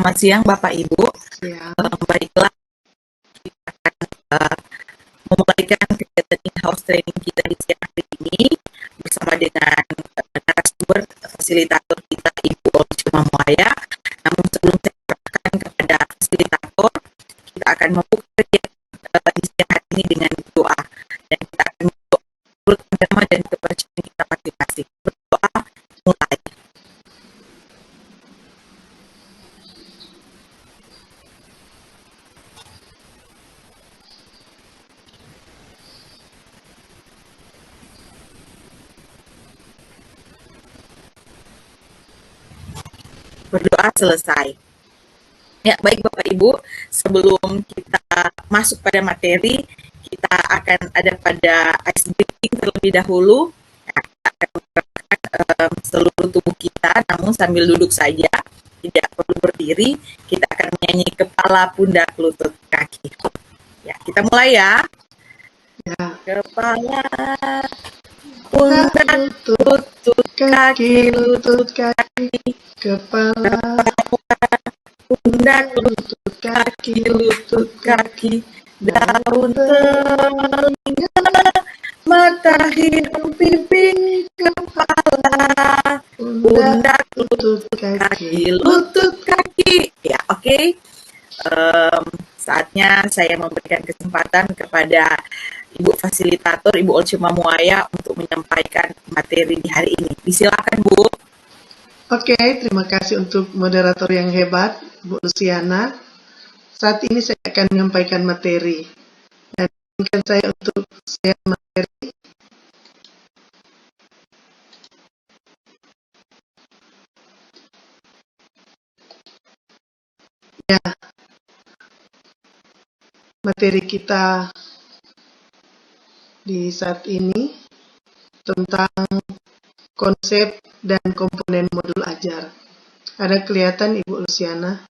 Selamat siang Bapak Ibu. Siang. Baiklah, kita akan memulaikan kegiatan in-house training kita di siang hari ini bersama dengan narasumber fasilitator kita Ibu Olcuma Muaya. Namun sebelum saya serahkan kepada fasilitator, kita akan membuka kegiatan di siang hari ini dengan doa, dan kita akan berdoa menurut agama dan kepercayaan kita masing-masing. Berdoa mulai. Berdoa selesai. Ya, baik Bapak Ibu, sebelum kita masuk pada materi, kita akan ada pada ice breaking terlebih dahulu. Ya, kita akan menggerakkan seluruh tubuh kita, namun sambil duduk saja, tidak perlu berdiri. Kita akan menyanyi kepala, pundak, lutut, kaki. Ya, kita mulai ya. Ya. Kepala, pundak, lutut, kaki, lutut, kaki, kepala, pundak, lutut, kaki, daun telinga, mata, hidung, pipi, kepala, pundak, lutut, kaki, lutut, kaki. Ya, oke. Saatnya saya memberikan kesempatan kepada Ibu Fasilitator, Ibu Olcuma Muaya untuk menyampaikan materi di hari ini. Disilakan, Bu. Oke, terima kasih untuk moderator yang hebat, Bu Luciana. Saat ini saya akan menyampaikan materi. Dan izinkan saya untuk share materi. Ya, materi kita di saat ini tentang konsep dan komponen modul ajar. Ada kelihatan Ibu Luciana?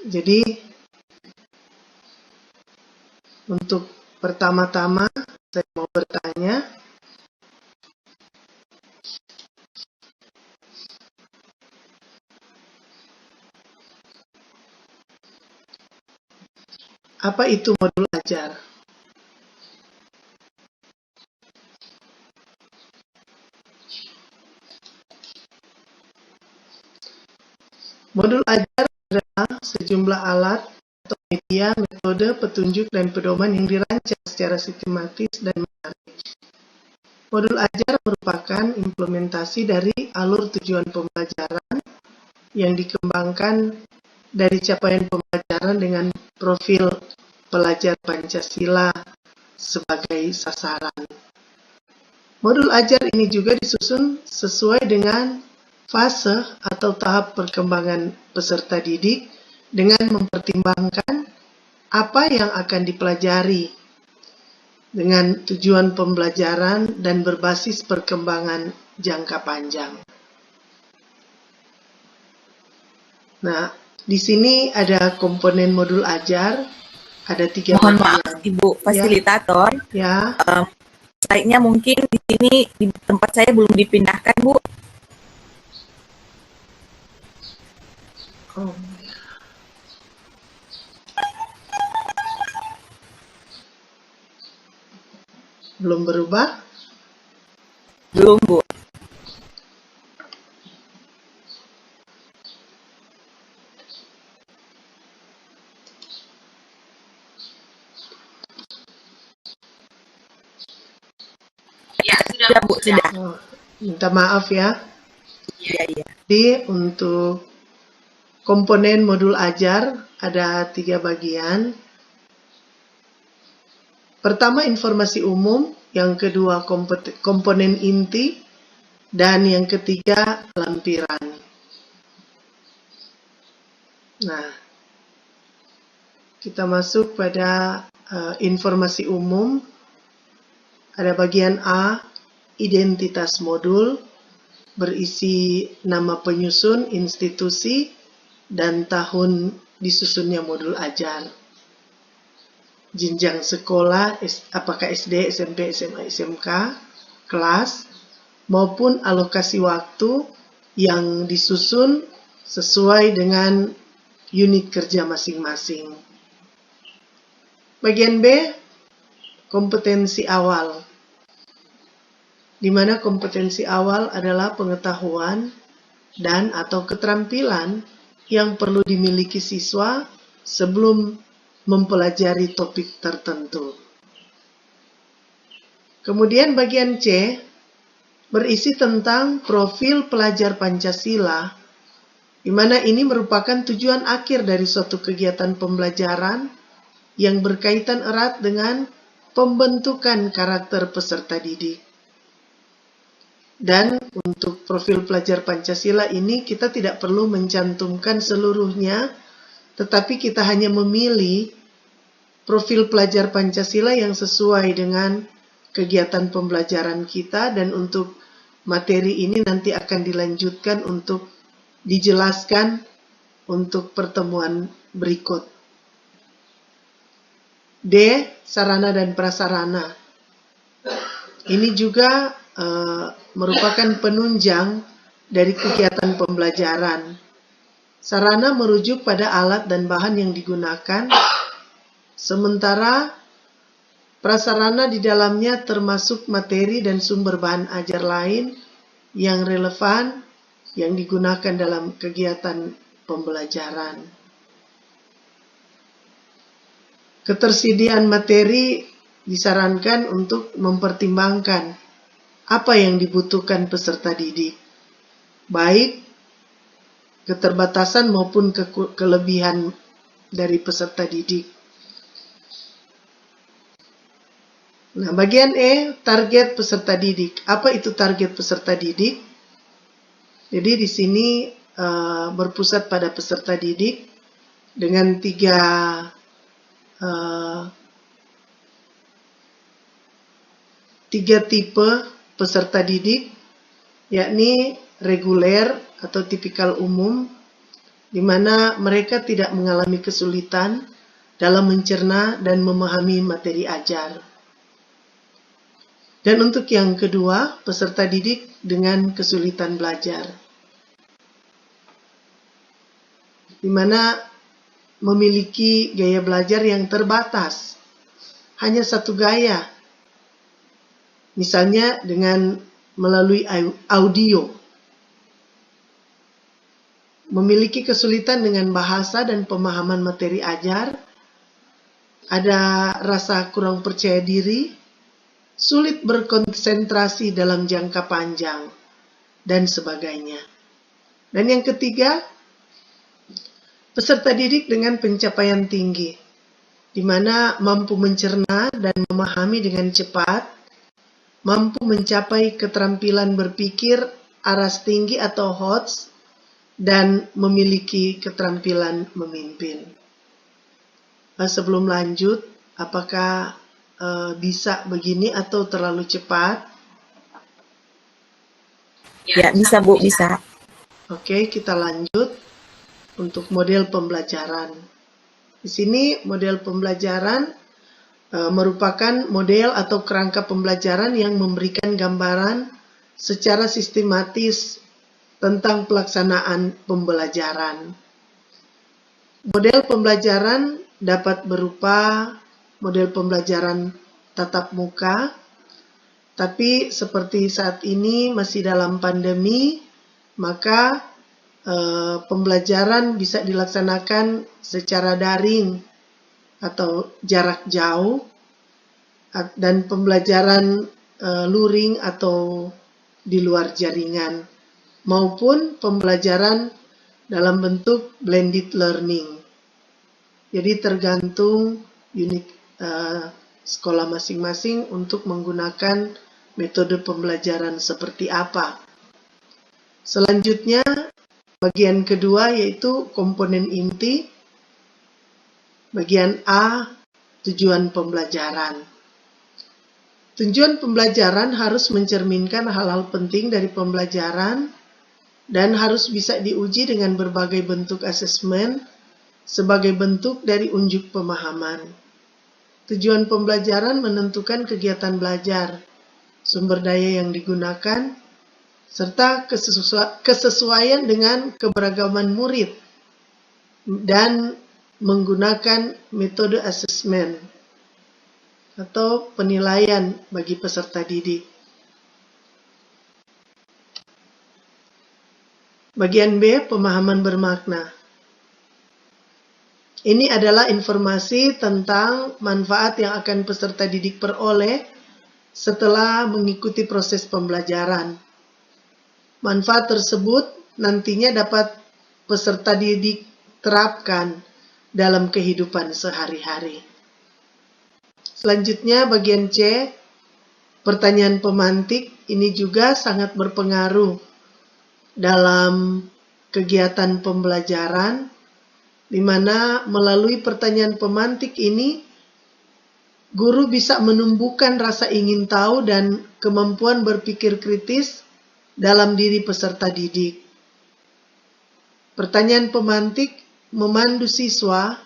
Jadi untuk pertama-tama saya mau bertanya, apa itu modul ajar? Modul ajar adalah sejumlah alat atau media, metode, petunjuk, dan pedoman yang dirancang secara sistematis dan menarik. Modul ajar merupakan implementasi dari alur tujuan pembelajaran yang dikembangkan dari capaian pembelajaran dengan profil pelajar Pancasila sebagai sasaran. Modul ajar ini juga disusun sesuai dengan fase atau tahap perkembangan peserta didik dengan mempertimbangkan apa yang akan dipelajari dengan tujuan pembelajaran dan berbasis perkembangan jangka panjang. Nah, di sini ada komponen modul ajar, ada 3 Mohon bagian. maaf, Ibu Fasilitator. Ya. Slide-nya mungkin di sini di tempat saya belum dipindahkan, Bu. Oh. Belum berubah? Belum, Bu. Ya, sudah, Bu. Sudah. Oh, minta maaf ya. Iya. Jadi untuk komponen modul ajar ada 3 bagian. Pertama informasi umum, yang kedua komponen inti, dan yang ketiga lampiran. Nah, kita masuk pada informasi umum. Ada bagian A, identitas modul, berisi nama penyusun, institusi, dan tahun disusunnya modul ajar. Jenjang sekolah, apakah SD, SMP, SMA, SMK, kelas, maupun alokasi waktu yang disusun sesuai dengan unit kerja masing-masing. Bagian B, kompetensi awal, di mana kompetensi awal adalah pengetahuan dan atau keterampilan yang perlu dimiliki siswa sebelum mempelajari topik tertentu. Kemudian bagian C berisi tentang profil pelajar Pancasila, di mana ini merupakan tujuan akhir dari suatu kegiatan pembelajaran yang berkaitan erat dengan pembentukan karakter peserta didik. Dan untuk profil pelajar Pancasila ini kita tidak perlu mencantumkan seluruhnya, tetapi kita hanya memilih profil pelajar Pancasila yang sesuai dengan kegiatan pembelajaran kita, dan untuk materi ini nanti akan dilanjutkan untuk dijelaskan untuk pertemuan berikut. D, sarana dan prasarana. Ini juga merupakan penunjang dari kegiatan pembelajaran. Sarana merujuk pada alat dan bahan yang digunakan, sementara prasarana di dalamnya termasuk materi dan sumber bahan ajar lain yang relevan yang digunakan dalam kegiatan pembelajaran. Ketersediaan materi disarankan untuk mempertimbangkan apa yang dibutuhkan peserta didik, baik keterbatasan maupun kelebihan dari peserta didik. Nah, bagian E, target peserta didik. Apa itu target peserta didik? Jadi di sini berpusat pada peserta didik dengan tiga tipe peserta didik, yakni reguler atau tipikal umum, di mana mereka tidak mengalami kesulitan dalam mencerna dan memahami materi ajar. Dan untuk yang kedua, peserta didik dengan kesulitan belajar, di mana memiliki gaya belajar yang terbatas, hanya satu gaya, misalnya dengan melalui audio, memiliki kesulitan dengan bahasa dan pemahaman materi ajar, ada rasa kurang percaya diri, sulit berkonsentrasi dalam jangka panjang, dan sebagainya. Dan yang ketiga, peserta didik dengan pencapaian tinggi, di mana mampu mencerna dan memahami dengan cepat, mampu mencapai keterampilan berpikir aras tinggi atau HOTS, dan memiliki keterampilan memimpin. Sebelum lanjut, apakah bisa begini atau terlalu cepat? Ya, bisa Bu, bisa. Oke, kita lanjut untuk model pembelajaran. Di sini model pembelajaran merupakan model atau kerangka pembelajaran yang memberikan gambaran secara sistematis tentang pelaksanaan pembelajaran. Model pembelajaran dapat berupa model pembelajaran tatap muka, tapi seperti saat ini masih dalam pandemi, maka pembelajaran bisa dilaksanakan secara daring atau jarak jauh, dan pembelajaran luring atau di luar jaringan, maupun pembelajaran dalam bentuk blended learning. Jadi tergantung unit sekolah masing-masing untuk menggunakan metode pembelajaran seperti apa. Selanjutnya, bagian kedua yaitu komponen inti. Bagian A, tujuan pembelajaran. Tujuan pembelajaran harus mencerminkan hal-hal penting dari pembelajaran dan harus bisa diuji dengan berbagai bentuk asesmen sebagai bentuk dari unjuk pemahaman. Tujuan pembelajaran menentukan kegiatan belajar, sumber daya yang digunakan, serta kesesuaian dengan keberagaman murid dan menggunakan metode asesmen atau penilaian bagi peserta didik. Bagian B, pemahaman bermakna. Ini adalah informasi tentang manfaat yang akan peserta didik peroleh setelah mengikuti proses pembelajaran. Manfaat tersebut nantinya dapat peserta didik terapkan dalam kehidupan sehari-hari. Selanjutnya bagian C, pertanyaan pemantik. Ini juga sangat berpengaruh dalam kegiatan pembelajaran, di mana melalui pertanyaan pemantik ini guru bisa menumbuhkan rasa ingin tahu dan kemampuan berpikir kritis dalam diri peserta didik. Pertanyaan pemantik memandu siswa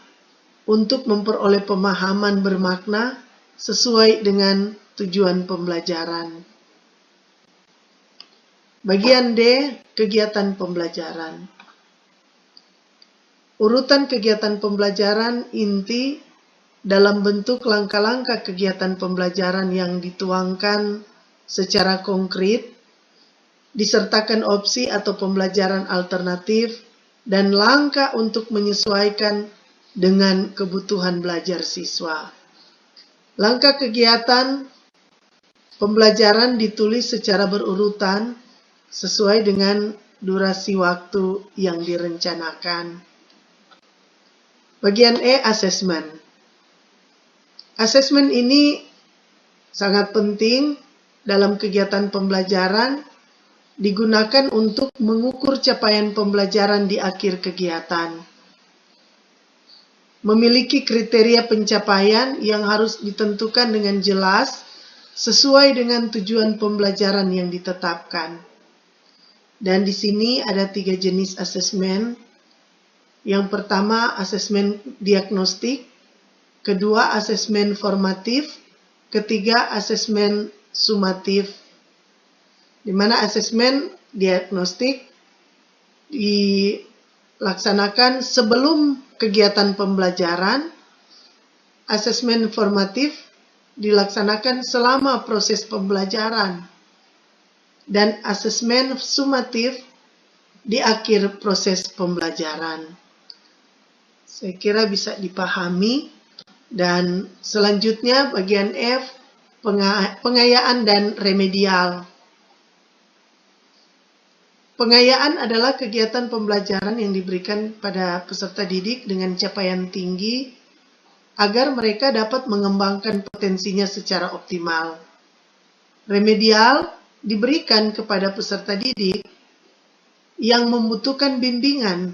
untuk memperoleh pemahaman bermakna sesuai dengan tujuan pembelajaran. Bagian D, kegiatan pembelajaran. Urutan kegiatan pembelajaran inti dalam bentuk langkah-langkah kegiatan pembelajaran yang dituangkan secara konkret, disertakan opsi atau pembelajaran alternatif, dan langkah untuk menyesuaikan dengan kebutuhan belajar siswa. Langkah kegiatan pembelajaran ditulis secara berurutan sesuai dengan durasi waktu yang direncanakan. Bagian E, asesmen. Asesmen ini sangat penting dalam kegiatan pembelajaran, digunakan untuk mengukur capaian pembelajaran di akhir kegiatan. Memiliki kriteria pencapaian yang harus ditentukan dengan jelas sesuai dengan tujuan pembelajaran yang ditetapkan. Dan di sini ada 3 jenis asesmen. Yang pertama, asesmen diagnostik. Kedua, asesmen formatif. Ketiga, asesmen sumatif. Di mana asesmen diagnostik dilaksanakan sebelum kegiatan pembelajaran. Asesmen formatif dilaksanakan selama proses pembelajaran. Dan asesmen sumatif di akhir proses pembelajaran. Saya kira bisa dipahami. Dan selanjutnya bagian F, pengayaan dan remedial. Pengayaan adalah kegiatan pembelajaran yang diberikan pada peserta didik dengan capaian tinggi agar mereka dapat mengembangkan potensinya secara optimal. Remedial diberikan kepada peserta didik yang membutuhkan bimbingan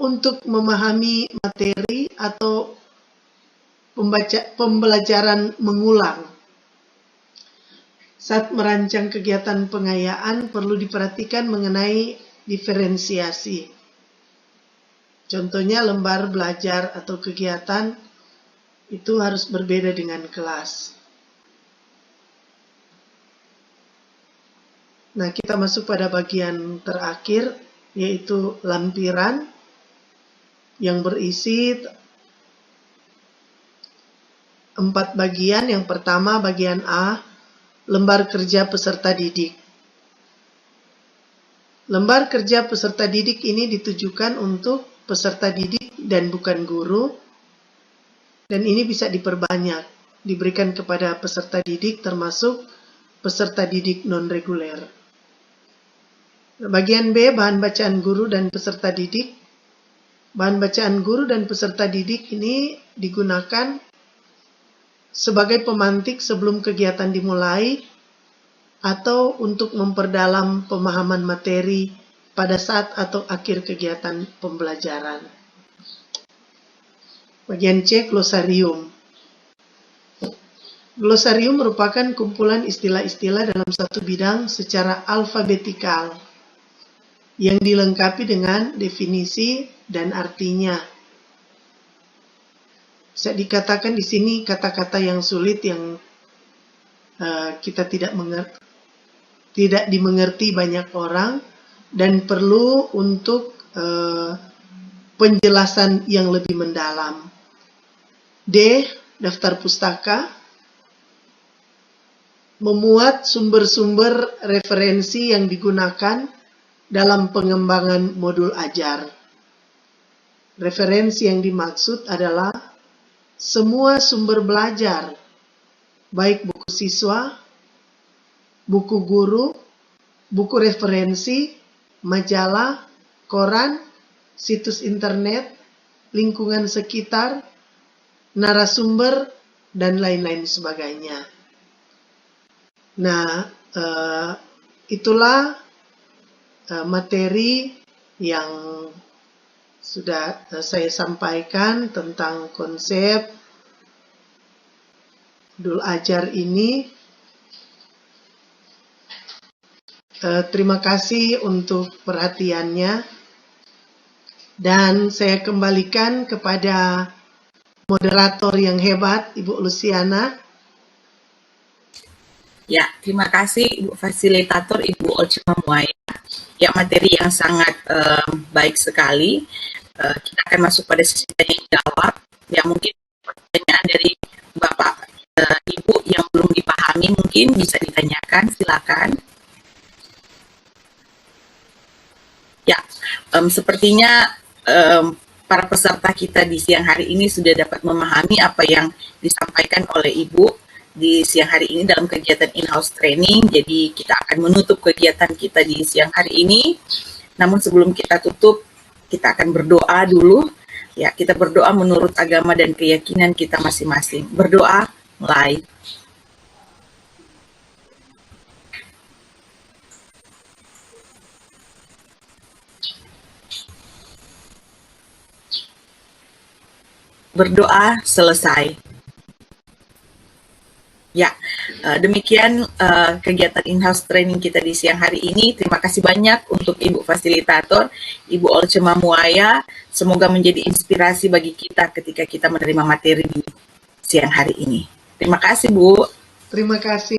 untuk memahami materi atau pembelajaran mengulang. Saat merancang kegiatan pengayaan perlu diperhatikan mengenai diferensiasi. Contohnya lembar belajar atau kegiatan itu harus berbeda dengan kelas. Nah, kita masuk pada bagian terakhir, yaitu lampiran yang berisi 4 bagian. Yang pertama, bagian A, lembar kerja peserta didik. Lembar kerja peserta didik ini ditujukan untuk peserta didik dan bukan guru, dan ini bisa diperbanyak, diberikan kepada peserta didik termasuk peserta didik non-reguler. Bagian B, bahan bacaan guru dan peserta didik. Bahan bacaan guru dan peserta didik ini digunakan sebagai pemantik sebelum kegiatan dimulai atau untuk memperdalam pemahaman materi pada saat atau akhir kegiatan pembelajaran. Bagian C, glosarium. Glosarium merupakan kumpulan istilah-istilah dalam satu bidang secara alfabetikal yang dilengkapi dengan definisi dan artinya. Bisa dikatakan di sini kata-kata yang sulit yang kita tidak tidak dimengerti banyak orang dan perlu untuk penjelasan yang lebih mendalam. D. Daftar pustaka memuat sumber-sumber referensi yang digunakan dalam pengembangan modul ajar. Referensi yang dimaksud adalah semua sumber belajar, baik buku siswa, buku guru, buku referensi, majalah, koran, situs internet, lingkungan sekitar, narasumber, dan lain-lain sebagainya. Nah, itulah materi yang sudah saya sampaikan tentang konsep modul ajar ini. Terima kasih untuk perhatiannya dan saya kembalikan kepada moderator yang hebat, Ibu Luciana. Ya, terima kasih Ibu Fasilitator, Ibu Olce Mamuaya. Ya, materi yang sangat baik sekali. Kita akan masuk pada sesi tanya jawab. Ya, mungkin pertanyaan dari Bapak Ibu yang belum dipahami mungkin bisa ditanyakan, silakan. Ya, sepertinya para peserta kita di siang hari ini sudah dapat memahami apa yang disampaikan oleh Ibu di siang hari ini dalam kegiatan in-house training. Jadi kita akan menutup kegiatan kita di siang hari ini. Namun sebelum kita tutup, kita akan berdoa dulu. Ya, kita berdoa menurut agama dan keyakinan kita masing-masing. Berdoa, mulai. Berdoa, selesai. Ya, demikian kegiatan in-house training kita di siang hari ini. Terima kasih banyak untuk Ibu Fasilitator, Ibu Olce Mamuaya. Semoga menjadi inspirasi bagi kita ketika kita menerima materi di siang hari ini. Terima kasih, Bu. Terima kasih.